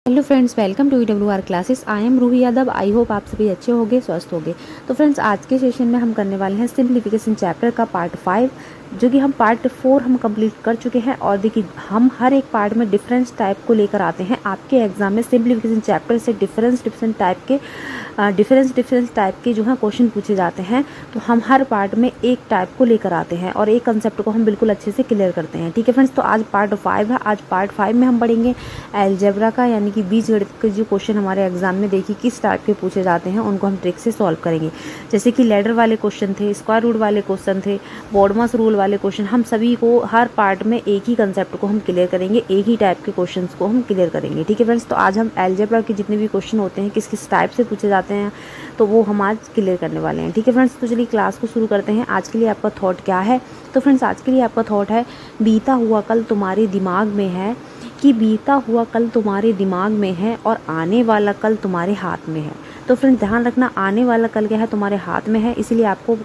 Hello friends, welcome to EWR क्लासेस। I am Roohi Yadav. I hope आप सभी अच्छे होंगे, स्वस्थ होंगे। तो फ्रेंड्स, आज के सेशन में हम करने वाले हैं सिंप्लीफिकेशन चैप्टर का पार्ट 5, जो कि हम पार्ट 4 हम कंप्लीट कर चुके हैं। और देखिए, हम हर एक पार्ट में डिफरेंस टाइप को लेकर आते हैं। आपके एग्जाम में सिंप्लीफिकेशन चैप्टर से डिफरेंस टाइप के जो है क्वेश्चन पूछे जाते हैं। तो हम हर पार्ट में एक टाइप को लेकर आते हैं और एक कंसेप्ट को हम बिल्कुल अच्छे से क्लियर करते हैं। ठीक है फ्रेंड्स, तो आज पार्ट 5 है। आज पार्ट 5 में हम पढ़ेंगे अलजेब्रा का, यानी कि बीजगणित के जो क्वेश्चन हमारे एग्जाम में देखिए किस टाइप के पूछे जाते हैं, उनको हम ट्रिक से सॉल्व करेंगे। जैसे कि लैडर वाले क्वेश्चन थे, स्क्वायर रूट वाले क्वेश्चन थे, बॉडमस रूल वाले क्वेश्चन, हम सभी को हर पार्ट में एक ही कंसेप्ट को हम क्लियर करेंगे, एक ही टाइप के क्वेश्चंस को हम क्लियर करेंगे। ठीक है फ्रेंड्स, तो आज हम अलजेब्रा के जितने भी क्वेश्चन होते हैं किस किस टाइप से पूछे जाते हैं, तो वो हम आज क्लियर करने वाले हैं। ठीक है फ्रेंड्स, तो चलिए क्लास को शुरू करते हैं। आज के लिए आपका थॉट क्या है? तो फ्रेंड्स, आज के लिए आपका थॉट है, बीता हुआ कल तुम्हारे दिमाग में है, कि बीता हुआ कल तुम्हारे दिमाग में है और आने वाला कल तुम्हारे हाथ में है। तो फ्रेंड्स, ध्यान रखना, आने वाला कल क्या है, तुम्हारे हाथ में है। इसीलिए आपको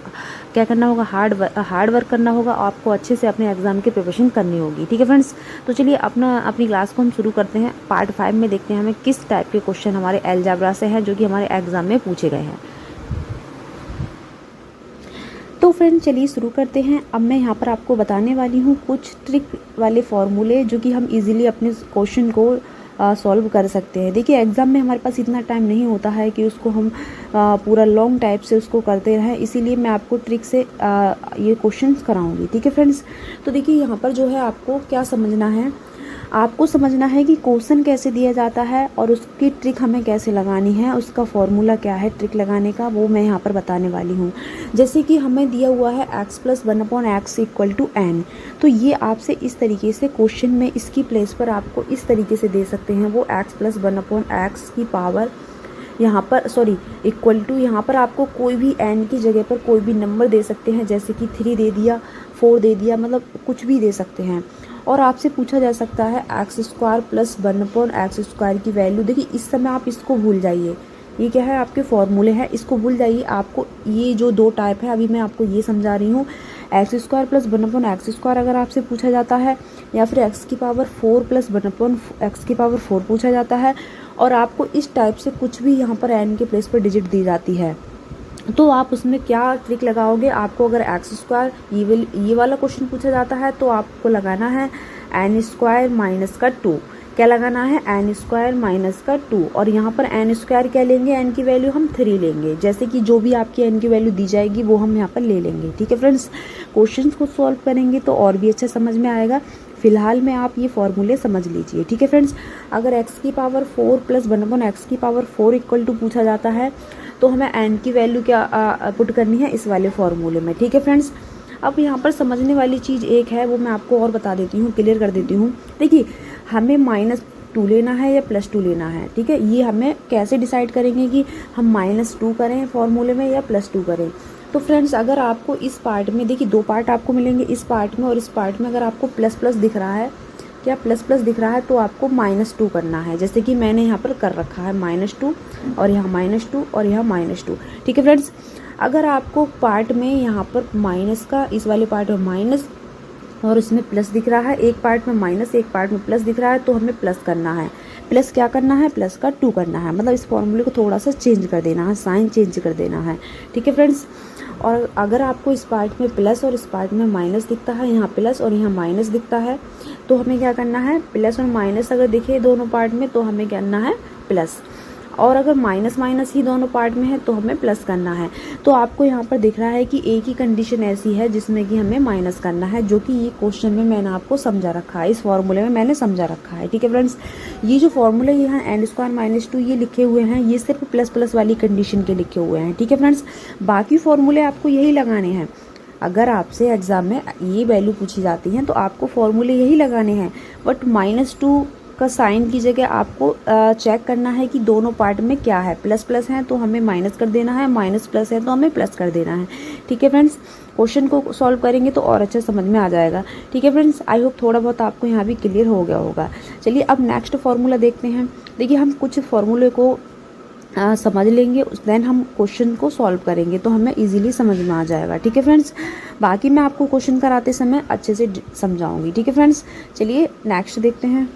क्या करना होगा, हार्ड वर्क करना होगा, आपको अच्छे से अपने एग्जाम की प्रिपरेशन करनी होगी। ठीक है फ्रेंड्स, तो चलिए अपनी क्लास को हम शुरू करते हैं। पार्ट 5 में देखते हैं हमें किस टाइप के क्वेश्चन हमारे अलजेब्रा से हैं, जो कि हमारे एग्जाम में पूछे गए हैं। तो फ्रेंड, चलिए शुरू करते हैं। अब मैं यहाँ पर आपको बताने वाली हूँ कुछ ट्रिक वाले फॉर्मूले, जो कि हम इजीली अपने क्वेश्चन को सॉल्व कर सकते हैं। देखिए, एग्ज़ाम में हमारे पास इतना टाइम नहीं होता है कि उसको हम पूरा लॉन्ग टाइप से उसको करते रहें, इसीलिए मैं आपको ट्रिक से ये क्वेश्चंस कराऊंगी। ठीक है फ्रेंड्स, तो देखिए यहाँ पर जो है आपको क्या समझना है, आपको समझना है कि क्वेश्चन कैसे दिया जाता है और उसकी ट्रिक हमें कैसे लगानी है, उसका फॉर्मूला क्या है ट्रिक लगाने का, वो मैं यहाँ पर बताने वाली हूँ। जैसे कि हमें दिया हुआ है x + 1/x = n, तो ये आपसे इस तरीके से क्वेश्चन में इसकी प्लेस पर आपको इस तरीके से दे सकते हैं, वो x + 1/x की पावर यहाँ पर इक्वल टू, यहाँ पर आपको कोई भी n की जगह पर कोई भी नंबर दे सकते हैं, जैसे कि 3 दे दिया, 4 दे दिया, मतलब कुछ भी दे सकते हैं। और आपसे पूछा जा सकता है x² + 1/x² की वैल्यू। देखिए, इस समय आप इसको भूल जाइए, ये क्या है, आपके फॉर्मूले हैं, इसको भूल जाइए। आपको ये जो दो टाइप है, अभी मैं आपको ये समझा रही हूँ, x² + 1/x² अगर आपसे पूछा जाता है, या फिर x⁴ + 1/x⁴ पूछा जाता है, और आपको इस टाइप से कुछ भी यहाँ पर n के प्लेस पर डिजिट दी जाती है, तो आप उसमें क्या ट्रिक लगाओगे। आपको अगर x² ये वाला क्वेश्चन पूछा जाता है, तो आपको लगाना है n² - 2। क्या लगाना है, n² - 2। और यहाँ पर n² क्या लेंगे, n की वैल्यू हम 3 लेंगे। जैसे कि जो भी आपकी n की वैल्यू दी जाएगी वो हम यहाँ पर ले लेंगे। ठीक है फ्रेंड्स, क्वेश्चन को सॉल्व करेंगे तो और भी अच्छा समझ में आएगा। फिलहाल में आप ये फॉर्मूले समझ लीजिए। ठीक है फ्रेंड्स, अगर x⁴ + 1/x⁴ = पूछा जाता है, तो हमें n की वैल्यू क्या पुट करनी है इस वाले फॉर्मूले में। ठीक है फ्रेंड्स, अब यहाँ पर समझने वाली चीज़ एक है, वो मैं आपको और बता देती हूँ, क्लियर कर देती हूँ। देखिए, हमें -2 लेना है या +2 लेना है। ठीक है, ये हमें कैसे डिसाइड करेंगे कि हम -2 करें फॉर्मूले में या +2 करें। तो फ्रेंड्स, अगर आपको इस पार्ट में, देखिए 2 पार्ट आपको मिलेंगे, इस पार्ट में और इस पार्ट में, अगर आपको ++ दिख रहा है, क्या ++ दिख रहा है, तो आपको -2 करना है। जैसे कि मैंने यहाँ पर कर रखा है -2, और यहाँ -2 और यहाँ -2। ठीक है फ्रेंड्स, अगर आपको पार्ट में यहाँ पर माइनस का, इस वाले पार्ट में माइनस और इसमें प्लस दिख रहा है, एक पार्ट में माइनस एक पार्ट में प्लस दिख रहा है, तो हमें प्लस करना है। प्लस क्या करना है, प्लस का 2 करना है, मतलब इस फॉर्मूले को थोड़ा सा चेंज कर देना है, साइन चेंज कर देना है। ठीक है फ्रेंड्स, और अगर आपको इस पार्ट में प्लस और इस पार्ट में माइनस दिखता है, यहाँ प्लस और यहाँ माइनस दिखता है, तो हमें क्या करना है, प्लस और माइनस अगर दिखे दोनों पार्ट में, तो हमें करना है प्लस। और अगर माइनस माइनस ही दोनों पार्ट में है, तो हमें प्लस करना है। तो आपको यहाँ पर दिख रहा है कि एक ही कंडीशन ऐसी है जिसमें कि हमें माइनस करना है, जो कि ये क्वेश्चन में मैंने आपको समझा रखा है, इस फॉर्मूले में मैंने समझा रखा है। ठीक है फ्रेंड्स, ये जो फॉर्मूले यहाँ n² - 2 ये लिखे हुए हैं, ये सिर्फ प्लस वाली कंडीशन के लिखे हुए हैं। ठीक है फ्रेंड्स, बाकी फॉर्मूले आपको यही लगाने हैं। अगर आपसे एग्जाम में ये वैल्यू पूछी जाती है, तो आपको फॉर्मूले यही लगाने हैं, बट -2 का साइन की जगह आपको चेक करना है कि दोनों पार्ट में क्या है, प्लस है तो हमें माइनस कर देना है, माइनस प्लस है तो हमें प्लस कर देना है। ठीक है फ्रेंड्स, क्वेश्चन को सॉल्व करेंगे तो और अच्छा समझ में आ जाएगा। ठीक है फ्रेंड्स, आई होप थोड़ा बहुत आपको यहाँ भी क्लियर हो गया होगा। चलिए अब नेक्स्ट फार्मूला देखते हैं। देखिए, हम कुछ फार्मूले को समझ लेंगे, देन हम क्वेश्चन को सॉल्व करेंगे, तो हमें इजीली समझ में आ जाएगा। ठीक है फ्रेंड्स, बाकी मैं आपको क्वेश्चन कराते समय अच्छे से समझाऊंगी। ठीक है फ्रेंड्स, चलिए नेक्स्ट देखते हैं।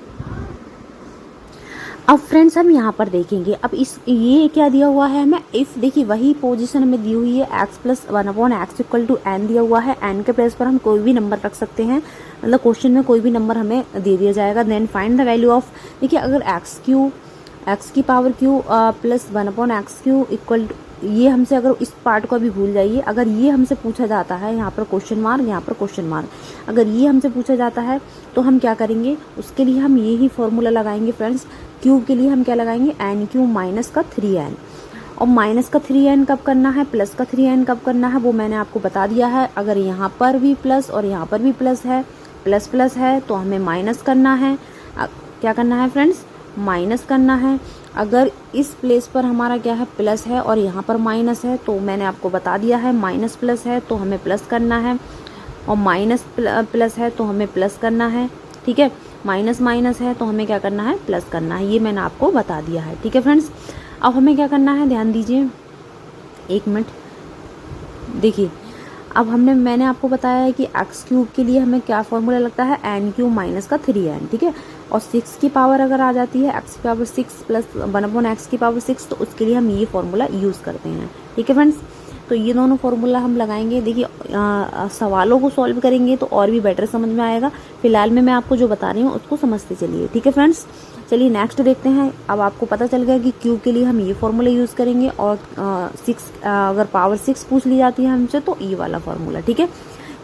अब फ्रेंड्स हम यहाँ पर देखेंगे, अब इस ये क्या दिया हुआ है हमें, इफ़ देखिए वही पोजीशन हमें दी हुई है x plus 1/x equal to n दिया हुआ है, n के प्लेस पर हम कोई भी नंबर रख सकते हैं, मतलब क्वेश्चन में कोई भी नंबर हमें दे दिया जाएगा। Then find the value of, देखिए अगर x की power q plus 1/x q equal, ये हमसे अगर इस पार्ट को अभी भूल जाइए, अगर ये हमसे पूछा जाता है, यहाँ पर क्वेश्चन मार्क, यहाँ पर क्वेश्चन मार्क, अगर ये हमसे पूछा जाता है तो हम क्या करेंगे, उसके लिए हम यही फॉर्मूला लगाएंगे फ्रेंड्स। क्यू के लिए हम क्या लगाएंगे, एन क्यू माइनस का 3n, और माइनस का 3n कब करना है, प्लस का 3n कब करना है, वो मैंने आपको बता दिया है। अगर यहाँ पर भी प्लस और यहाँ पर भी प्लस है, प्लस प्लस है, तो हमें माइनस करना है। क्या करना है फ्रेंड्स, माइनस करना है। अगर इस प्लेस पर हमारा क्या है, प्लस है और यहाँ पर माइनस है, तो मैंने आपको बता दिया है माइनस प्लस है तो हमें प्लस करना है, और माइनस प्लस है तो हमें प्लस करना है, ठीक है। माइनस माइनस है तो हमें क्या करना है, प्लस करना है, ये मैंने आपको बता दिया है, ठीक है फ्रेंड्स। अब हमें क्या करना है, ध्यान दीजिए, एक मिनट, देखिए अब मैंने आपको बताया है कि एक्स क्यूब के लिए हमें क्या फॉर्मूला लगता है, एन क्यूब माइनस का 3n, ठीक है। और 6 की पावर अगर आ जाती है, एक्स की पावर 6 प्लस 1/x की पावर 6, तो उसके लिए हम ये फॉर्मूला यूज़ करते हैं, ठीक है फ्रेंड्स। तो ये दोनों फॉर्मूला हम लगाएंगे। देखिए सवालों को सॉल्व करेंगे तो और भी बेटर समझ में आएगा। फिलहाल में मैं आपको जो बता रही हूँ उसको समझते चलिए, ठीक है फ्रेंड्स। चलिए नेक्स्ट देखते हैं। अब आपको पता चल गया कि क्यू के लिए हम ये फॉर्मूला यूज़ करेंगे, और 6 अगर पावर 6 पूछ ली जाती है हमसे तो ये वाला फॉर्मूला, ठीक है।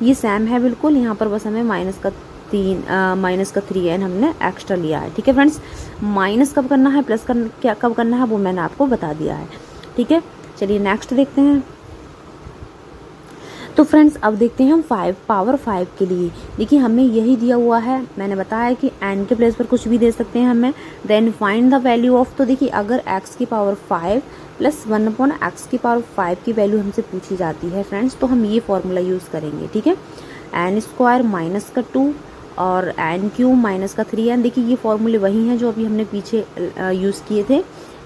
ये सेम है बिल्कुल, यहाँ पर बस हमें माइनस का 3n हमने एक्स्ट्रा लिया है, ठीक है फ्रेंड्स। माइनस कब करना है, प्लस क्या कब करना है, वो मैंने आपको बता दिया है, ठीक है। चलिए नेक्स्ट देखते हैं। तो फ्रेंड्स अब देखते हैं हम पावर 5 के लिए। देखिए हमें यही दिया हुआ है, मैंने बताया कि n के प्लेस पर कुछ भी दे सकते हैं हमें। Then find the value of, तो देखिए अगर x की पावर 5 प्लस 1/x की पावर 5 की वैल्यू हमसे पूछी जाती है फ्रेंड्स, तो हम ये फॉर्मूला यूज़ करेंगे, ठीक है। n स्क्वायर माइनस का 2 और n क्यूब माइनस का 3n। देखिए ये फॉर्मूले वही हैं जो अभी हमने पीछे यूज़ किए थे,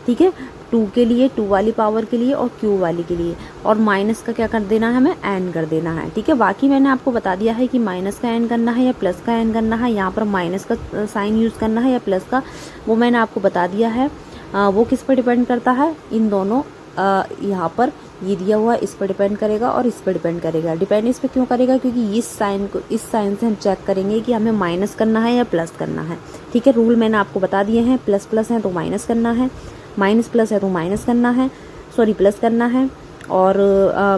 ठीक है। 2 के लिए 2 वाली पावर के लिए और क्यू वाली के लिए, और माइनस का क्या कर देना है, हमें n कर देना है, ठीक है। बाकी मैंने आपको बता दिया है कि माइनस का n करना है या प्लस का n करना है, यहाँ पर माइनस का साइन यूज़ करना है या प्लस का, वो मैंने आपको बता दिया है। वो किस पर डिपेंड करता है, इन दोनों यहाँ पर ये दिया हुआ इस पर डिपेंड करेगा और इस पर डिपेंड करेगा। डिपेंड इस पर क्यों करेगा, क्योंकि इस साइन से हम चेक करेंगे कि हमें माइनस करना है या प्लस करना है, ठीक है। रूल मैंने आपको बता दिए हैं, प्लस प्लस है तो माइनस करना है, माइनस प्लस है तो माइनस करना है, सॉरी प्लस करना है, और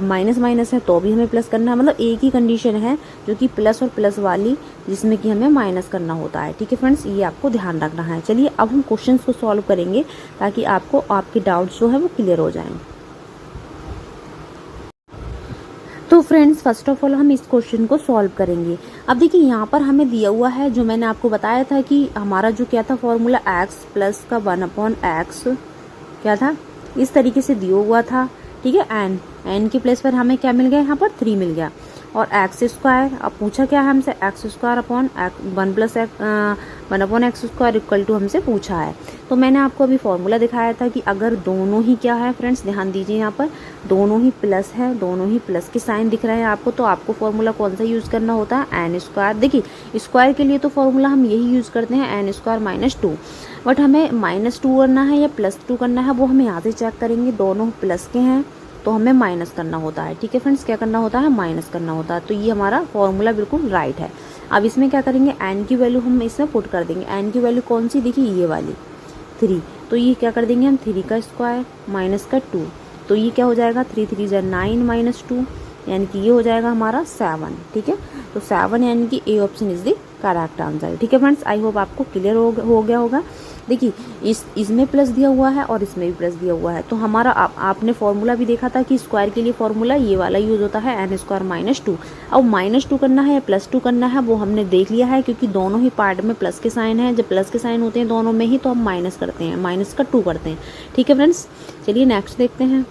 माइनस माइनस है तो भी हमें प्लस करना है। मतलब एक ही कंडीशन है जो कि प्लस और प्लस वाली, जिसमें कि हमें माइनस करना होता है, ठीक है फ्रेंड्स। ये आपको ध्यान रखना है। चलिए अब हम क्वेश्चंस को सॉल्व करेंगे ताकि आपको आपके डाउट्स जो है वो क्लियर हो जाएं। तो फ्रेंड्स फर्स्ट ऑफ ऑल हम इस क्वेश्चन को सॉल्व करेंगे। अब देखिए यहाँ पर हमें दिया हुआ है, जो मैंने आपको बताया था कि हमारा जो क्या था फॉर्मूला, x प्लस का 1/x क्या था, इस तरीके से दिया हुआ था, ठीक है। n की प्लेस पर हमें क्या मिल गया, यहाँ पर 3 मिल गया, और एक्स स्क्वायर, अब पूछा क्या है हमसे, x square upon 1/x square equal to हमसे पूछा है। तो मैंने आपको अभी फॉर्मूला दिखाया था कि अगर दोनों ही क्या है फ्रेंड्स, ध्यान दीजिए यहाँ पर दोनों ही प्लस है, दोनों ही प्लस के साइन दिख रहे हैं आपको, तो आपको फॉर्मूला कौन सा यूज़ करना होता है, n स्क्वायर। देखिए स्क्वायर के लिए तो फॉर्मूला हम यही यूज़ करते हैं, n स्क्वायर माइनस 2, बट हमें -2 करना है या +2 करना है वो हम यहाँ से चेक करेंगे। दोनों प्लस के हैं तो हमें माइनस करना होता है, ठीक है फ्रेंड्स। क्या करना होता है, माइनस करना होता है। तो ये हमारा फॉर्मूला बिल्कुल राइट है। अब इसमें क्या करेंगे, n की वैल्यू हम इसमें पुट कर देंगे। n की वैल्यू कौन सी, देखिए ये वाली 3, तो ये क्या कर देंगे हम, 3 का स्क्वायर माइनस का 2, तो ये क्या हो जाएगा, 3 3 जा 9 माइनस 2, यानी कि ये हो जाएगा हमारा 7, ठीक है। तो 7 यानी कि A option is the correct answer, ठीक है फ्रेंड्स। आई होप आपको क्लियर हो गया होगा। देखिए इसमें प्लस दिया हुआ है और इसमें भी प्लस दिया हुआ है, तो हमारा आपने फॉर्मूला भी देखा था कि स्क्वायर के लिए फॉर्मूला ये वाला यूज़ होता है, n स्क्वायर माइनस 2। अब -2 करना है या +2 करना है वो हमने देख लिया है, क्योंकि दोनों ही पार्ट में प्लस के साइन है। जब प्लस के साइन होते हैं दोनों में ही तो हम माइनस करते हैं, माइनस का 2 करते हैं, ठीक है फ्रेंड्स। चलिए नेक्स्ट देखते हैं।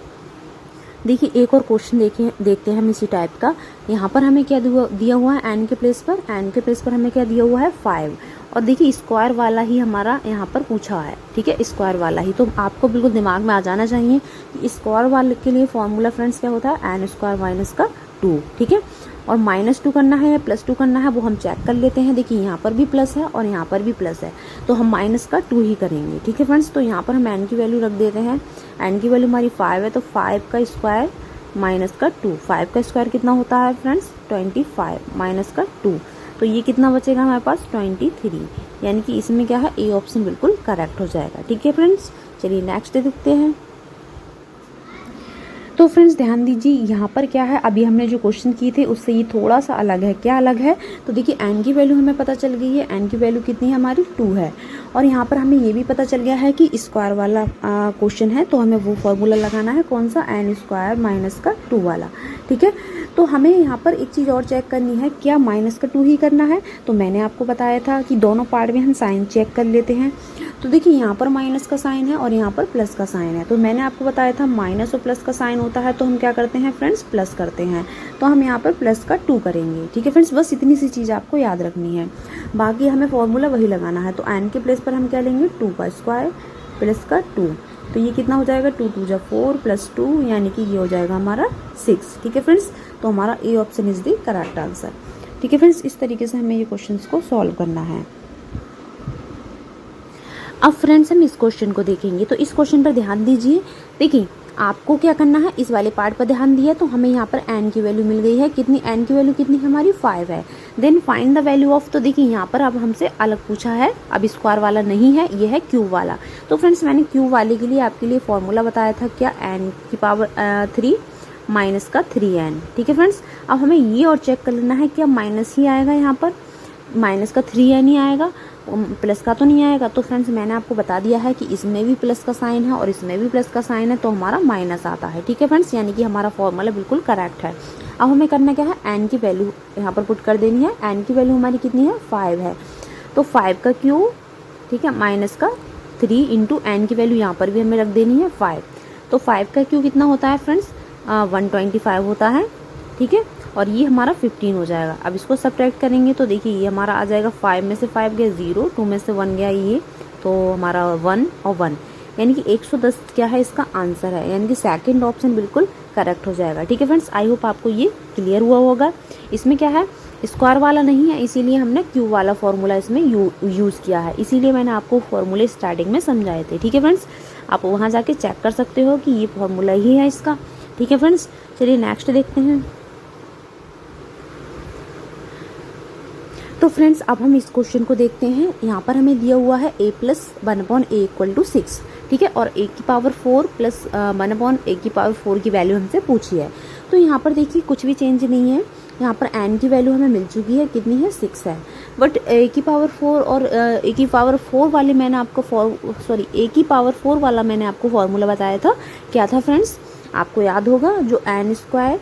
देखिए एक और क्वेश्चन देखते हैं हम इसी टाइप का। यहाँ पर हमें क्या दिया हुआ है, n के प्लेस पर हमें क्या दिया हुआ है, 5, और देखिए स्क्वायर वाला ही हमारा यहाँ पर पूछा है, ठीक है, स्क्वायर वाला ही। तो आपको बिल्कुल दिमाग में आ जाना चाहिए कि स्क्वायर वाले के लिए फॉर्मूला फ्रेंड्स क्या होता है, n स्क्वायर माइनस का 2, ठीक है। और -2 करना है या +2 करना है वो हम चेक कर लेते हैं। देखिए यहाँ पर भी प्लस है और यहाँ पर भी प्लस है, तो हम -2 ही करेंगे। ठीक है फ्रेंड्स, तो यहाँ पर हम n की वैल्यू रख देते हैं। n की वैल्यू हमारी 5 है, तो 5 का स्क्वायर -2, 5 का स्क्वायर कितना होता है फ्रेंड्स 25 -2, तो ये कितना बचेगा हमारे पास 23, यानी कि इसमें क्या है ए ऑप्शन बिल्कुल करेक्ट हो जाएगा। ठीक है फ्रेंड्स, चलिए नेक्स्ट देखते हैं। तो फ्रेंड्स ध्यान दीजिए यहाँ पर क्या है, अभी हमने जो क्वेश्चन किए थे उससे ये थोड़ा सा अलग है। क्या अलग है, तो देखिए n की वैल्यू हमें पता चल गई है, n की वैल्यू कितनी है हमारी 2 है, और यहाँ पर हमें ये भी पता चल गया है कि स्क्वायर वाला क्वेश्चन है, तो हमें वो फॉर्मूला लगाना है कौन सा, n² -2 वाला। ठीक है, तो हमें यहाँ पर एक चीज़ और चेक करनी है, क्या -2 ही करना है, तो मैंने आपको बताया था कि दोनों पार्ट में हम साइन चेक कर लेते हैं। तो देखिए यहाँ पर माइनस का साइन है और यहाँ पर प्लस का साइन है, तो मैंने आपको बताया था माइनस और प्लस का साइन होता है तो हम क्या करते हैं फ्रेंड्स प्लस करते हैं, तो हम यहाँ पर +2 करेंगे। ठीक है फ्रेंड्स, बस इतनी सी चीज़ आपको याद रखनी है, बाकी हमें फॉर्मूला वही लगाना है। तो n के प्लेस पर हम क्या लेंगे 2 का स्क्वायर +2, तो ये कितना हो जाएगा 2 2 जा 4 +2, यानी कि ये हो जाएगा हमारा 6। ठीक है फ्रेंड्स, तो हमारा A option is the correct answer. ठीक है फ्रेंड्स, इस तरीके से हमें ये क्वेश्चंस को सॉल्व करना है। अब फ्रेंड्स हम इस क्वेश्चन को देखेंगे, तो इस क्वेश्चन पर ध्यान दीजिए। देखिए आपको क्या करना है, इस वाले पार्ट पर ध्यान दिया तो हमें यहाँ पर n की वैल्यू मिल गई है, कितनी n की वैल्यू कितनी हमारी 5 है। Then find the value of, तो देखिए यहाँ पर अब हमसे अलग पूछा है, अब स्क्वायर वाला नहीं है, ये है क्यूब वाला। तो फ्रेंड्स मैंने क्यूब वाले के लिए आपके लिए फॉर्मूला बताया था, क्या n³ -3n। ठीक है फ्रेंड्स, अब हमें ये और चेक कर लेना है क्या माइनस ही आएगा, यहाँ पर -3n ही आएगा, प्लस का तो नहीं आएगा। तो फ्रेंड्स मैंने आपको बता दिया है कि इसमें भी प्लस का साइन है और इसमें भी प्लस का साइन है, तो हमारा माइनस आता है। ठीक है फ्रेंड्स, यानी कि हमारा फॉर्मूला बिल्कुल करेक्ट है। अब हमें करना क्या है, n की वैल्यू यहाँ पर पुट कर देनी है। n की वैल्यू हमारी कितनी है 5 है, तो 5 का क्यूब, ठीक है, -3 इंटू n की वैल्यू यहाँ पर भी हमें रख देनी है 5, तो 5 का क्यूब कितना होता है फ्रेंड्स 125 होता है। ठीक है, और ये हमारा 15 हो जाएगा। अब इसको सब्ट्रैक्ट करेंगे तो देखिए ये हमारा आ जाएगा 5 में से 5 गया 0, 2 में से 1 गया ये, तो हमारा 1 और 1, यानी कि 110 क्या है इसका आंसर है, यानी कि सेकंड ऑप्शन बिल्कुल करेक्ट हो जाएगा। ठीक है फ्रेंड्स, आई होप आपको ये क्लियर हुआ होगा। इसमें क्या है स्क्वायर वाला नहीं है, इसीलिए हमने क्यूब वाला फॉर्मूला इसमें यूज़ किया है, इसीलिए मैंने आपको फॉर्मूले स्टार्टिंग में समझाए थे। ठीक है फ्रेंड्स, आप वहाँ जाके चेक कर सकते हो कि ये फॉर्मूला ही है इसका। ठीक है फ्रेंड्स, चलिए नेक्स्ट देखते हैं। तो फ्रेंड्स अब हम इस क्वेश्चन को देखते हैं। यहाँ पर हमें दिया हुआ है a + 1/a = 6। ठीक है, और a⁴ + 1/a⁴ की वैल्यू हमसे पूछी है। तो यहाँ पर देखिए कुछ भी चेंज नहीं है, यहाँ पर n की वैल्यू हमें मिल चुकी है, कितनी है 6 है, बट a⁴ और a⁴ वाले मैंने आपको a⁴ वाला मैंने आपको फॉर्मूला बताया था, क्या था फ्रेंड्स, आपको याद होगा, जो n²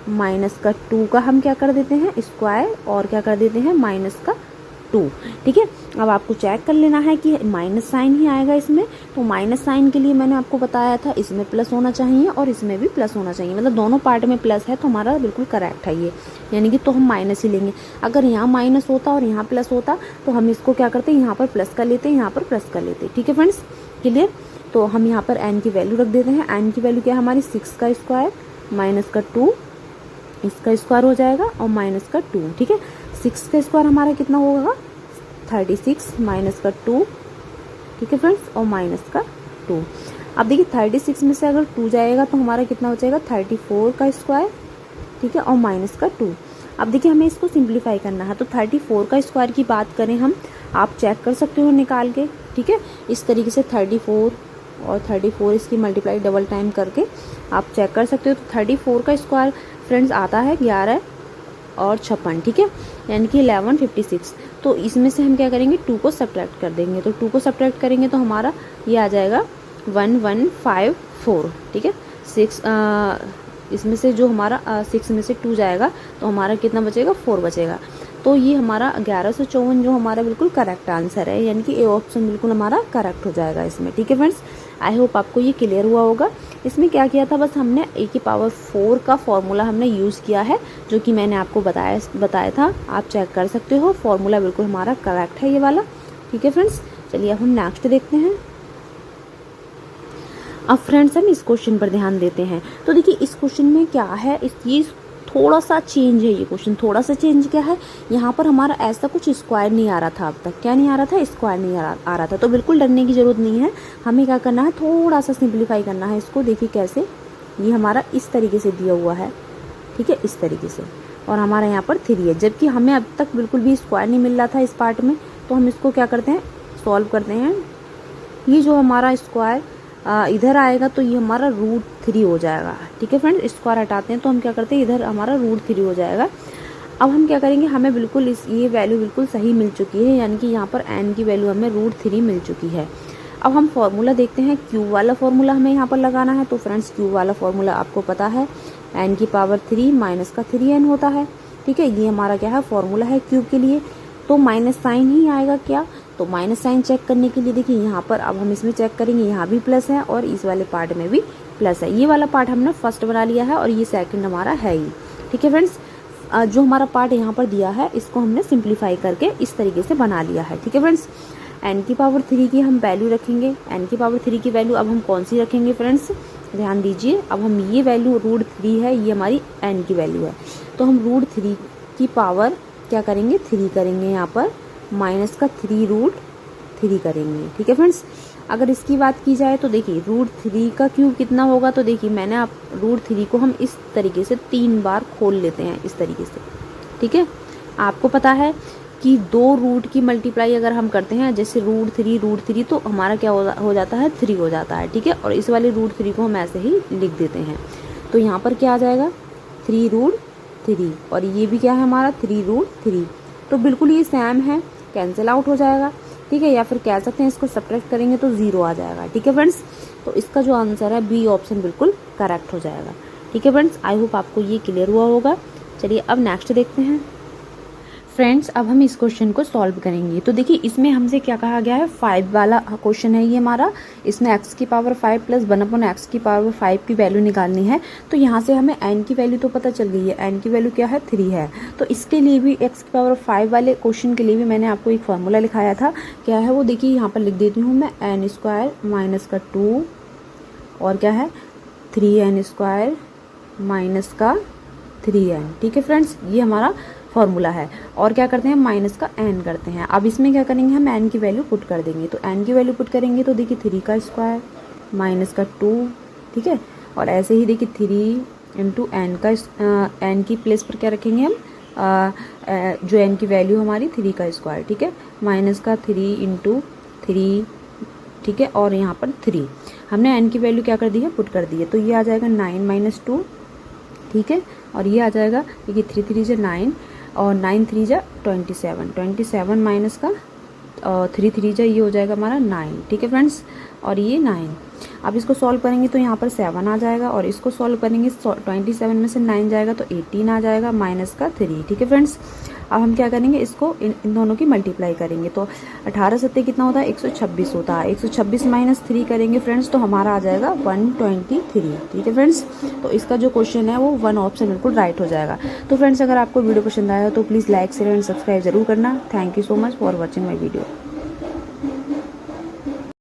-2 का हम क्या कर देते हैं स्क्वायर और क्या कर देते हैं -2। ठीक है, अब आपको चेक कर लेना है कि माइनस साइन ही आएगा इसमें, तो माइनस साइन के लिए मैंने आपको बताया था इसमें प्लस होना चाहिए और इसमें भी प्लस होना चाहिए, मतलब दोनों पार्ट में प्लस है, तो हमारा बिल्कुल करेक्ट है ये, यानी कि तो हम माइनस ही लेंगे। अगर यहाँ माइनस होता और यहाँ प्लस होता तो हम इसको क्या करते यहाँ पर प्लस कर लेते, यहाँ पर प्लस कर लेते। ठीक है फ्रेंड्स, क्लियर। तो हम यहाँ पर n की वैल्यू रख देते हैं। n की वैल्यू क्या है हमारी 6 का स्क्वायर -2, इसका स्क्वायर हो जाएगा और -2। ठीक है, 6 का स्क्वायर हमारा कितना होगा 36 -2। ठीक है फ्रेंड्स, और -2। अब देखिए 36 में से अगर 2 जाएगा तो हमारा कितना हो जाएगा 34 का स्क्वायर। ठीक है, और -2। अब देखिए हमें इसको सिंप्लीफाई करना है, तो 34 का स्क्वायर की बात करें हम, आप चेक कर सकते हो निकाल के। ठीक है, इस तरीके से 34 और 34 इसकी मल्टीप्लाई डबल टाइम करके आप चेक कर सकते हो। तो 34 का स्क्वायर फ्रेंड्स आता है 11 और 56। ठीक है, यानी कि 1156। तो इसमें से हम क्या करेंगे 2 को सब्ट्रैक्ट कर देंगे, तो 2 को सब्ट्रैक्ट करेंगे तो हमारा ये आ जाएगा 1154। ठीक है, 6 इसमें से जो हमारा 6 में से 2 जाएगा तो हमारा कितना बचेगा 4 बचेगा। तो ये हमारा 1154 जो हमारा बिल्कुल करेक्ट आंसर है, यानी कि ए ऑप्शन बिल्कुल हमारा करेक्ट हो जाएगा इसमें। ठीक है फ्रेंड्स, आई होप आपको ये क्लियर हुआ होगा। इसमें क्या था, बस हमने a⁴ का फॉर्मूला हमने यूज़ किया है, जो कि मैंने आपको बताया था, आप चेक कर सकते हो, फॉर्मूला बिल्कुल हमारा करेक्ट है ये वाला। ठीक है फ्रेंड्स, चलिए अब हम नेक्स्ट देखते हैं। अब फ्रेंड्स हम इस क्वेश्चन पर ध्यान देते हैं। तो देखिए इस क्वेश्चन में क्या है, ये थोड़ा सा चेंज है ये क्वेश्चन। थोड़ा सा चेंज क्या है, यहाँ पर हमारा ऐसा कुछ स्क्वायर नहीं आ रहा था अब तक। क्या नहीं आ रहा था, स्क्वायर नहीं आ रहा था। तो बिल्कुल डरने की ज़रूरत नहीं है, हमें क्या करना है, थोड़ा सा सिंप्लीफाई करना है इसको। देखिए कैसे, ये हमारा इस तरीके से दिया हुआ है, ठीक है, इस तरीके से, और हमारा यहाँ पर 3 है, जबकि हमें अब तक बिल्कुल भी स्क्वायर नहीं मिल रहा था इस पार्ट में। तो हम इसको क्या करते हैं, सॉल्व करते हैं। ये जो हमारा स्क्वायर इधर आएगा तो ये हमारा √3 हो जाएगा, ठीक है फ्रेंड्स। स्क्वायर हटाते हैं तो हम क्या करते हैं, इधर हमारा √3 हो जाएगा। अब हम क्या करेंगे, हमें बिल्कुल ये वैल्यू बिल्कुल सही मिल चुकी है, यानी कि यहाँ पर n की वैल्यू हमें √3 मिल चुकी है। अब हम फॉर्मूला देखते हैं, क्यू वाला फॉर्मूला हमें यहाँ पर लगाना है। तो फ्रेंड्स क्यू वाला फॉर्मूला आपको पता है, n की पावर 3 माइनस का 3n होता है, ठीक है। ये हमारा क्या है, फॉर्मूला है क्यूब के लिए। तो माइनस साइन ही आएगा क्या, तो माइनस साइन चेक करने के लिए देखिए यहाँ पर अब हम इसमें चेक करेंगे, यहाँ भी प्लस है और इस वाले पार्ट में भी प्लस है। ये वाला पार्ट हमने फर्स्ट बना लिया है और ये सेकंड हमारा है ही, ठीक है फ्रेंड्स। जो हमारा पार्ट यहाँ पर दिया है इसको हमने सिंप्लीफाई करके इस तरीके से बना लिया है, ठीक है फ्रेंड्स। n की पावर 3 की हम वैल्यू रखेंगे। n की पावर 3 की वैल्यू अब हम कौन सी रखेंगे फ्रेंड्स, ध्यान दीजिए। अब हम ये वैल्यू √3 है, ये हमारी n की वैल्यू है, तो हम √3 की पावर क्या करेंगे, 3 करेंगे, यहाँ पर माइनस का 3√3 करेंगे, ठीक है फ्रेंड्स। अगर इसकी बात की जाए तो देखिए √3 का क्यूब कितना होगा, तो देखिए मैंने आप √3 को हम इस तरीके से 3 बार खोल लेते हैं, इस तरीके से, ठीक है। आपको पता है कि 2 रूट की मल्टीप्लाई अगर हम करते हैं, जैसे √3 तो हमारा क्या हो जाता है, 3 हो जाता है, ठीक है। और इस वाले √3 को हम ऐसे ही लिख देते हैं। तो यहाँ पर क्या आ जाएगा, 3√3, और ये भी क्या है हमारा 3√3। तो बिल्कुल ये सेम है, कैंसिल आउट हो जाएगा, ठीक है। या फिर कह सकते हैं इसको सब्ट्रैक्ट करेंगे तो 0 आ जाएगा, ठीक है फ्रेंड्स। तो इसका जो आंसर है बी ऑप्शन बिल्कुल करेक्ट हो जाएगा, ठीक है फ्रेंड्स। आई होप आपको ये क्लियर हुआ होगा। चलिए अब नेक्स्ट देखते हैं फ्रेंड्स। अब हम इस क्वेश्चन को सॉल्व करेंगे। तो देखिए इसमें हमसे क्या कहा गया है, 5 वाला क्वेश्चन है ये हमारा। इसमें x की पावर 5 प्लस 1/x की पावर 5 की वैल्यू निकालनी है। तो यहाँ से हमें n की वैल्यू तो पता चल गई है, n की वैल्यू क्या है, 3 है। तो इसके लिए भी x की पावर 5 वाले क्वेश्चन के लिए भी मैंने आपको एक फार्मूला लिखाया था, क्या है वो देखिए यहाँ पर लिख देती हूँ मैं, n² माइनस का 2 और क्या है 3n² माइनस का 3n, ठीक है फ्रेंड्स। ये हमारा फॉर्मूला है। और क्या करते हैं, माइनस का n करते हैं। अब इसमें क्या करेंगे, हम n की वैल्यू पुट कर देंगे। तो n की वैल्यू पुट करेंगे तो देखिए 3 का स्क्वायर माइनस का 2, ठीक है। और ऐसे ही देखिए 3 इंटू n का n की प्लेस पर क्या रखेंगे हम, जो n की वैल्यू हमारी 3 का स्क्वायर, ठीक है, माइनस का 3 इंटू 3, ठीक है। और यहाँ पर 3 हमने n की वैल्यू क्या कर दी है, पुट कर दी है। तो ये आ जाएगा 9 माइनस 2, ठीक है। और ये आ जाएगा देखिए 3 3 जा 9 और 9 3 जा 27 माइनस का 3 3 जा ये हो जाएगा हमारा 9, ठीक है फ्रेंड्स। और ये 9, अब इसको सॉल्व करेंगे तो यहाँ पर 7 आ जाएगा, और इसको सॉल्व करेंगे 27 में से 9 जाएगा तो 18 आ जाएगा माइनस का 3, ठीक है फ्रेंड्स। अब हम क्या करेंगे, इसको इन दोनों की मल्टीप्लाई करेंगे। तो 18 सत्ते कितना होता है, 126 होता है। 126 माइनस 3 करेंगे फ्रेंड्स तो हमारा आ जाएगा 123, ठीक है फ्रेंड्स। तो इसका जो क्वेश्चन है वो 1 ऑप्शन बिल्कुल राइट हो जाएगा। तो फ्रेंड्स अगर आपको वीडियो पसंद आया तो please like share and subscribe जरूर करना। Thank you so much for watching my video.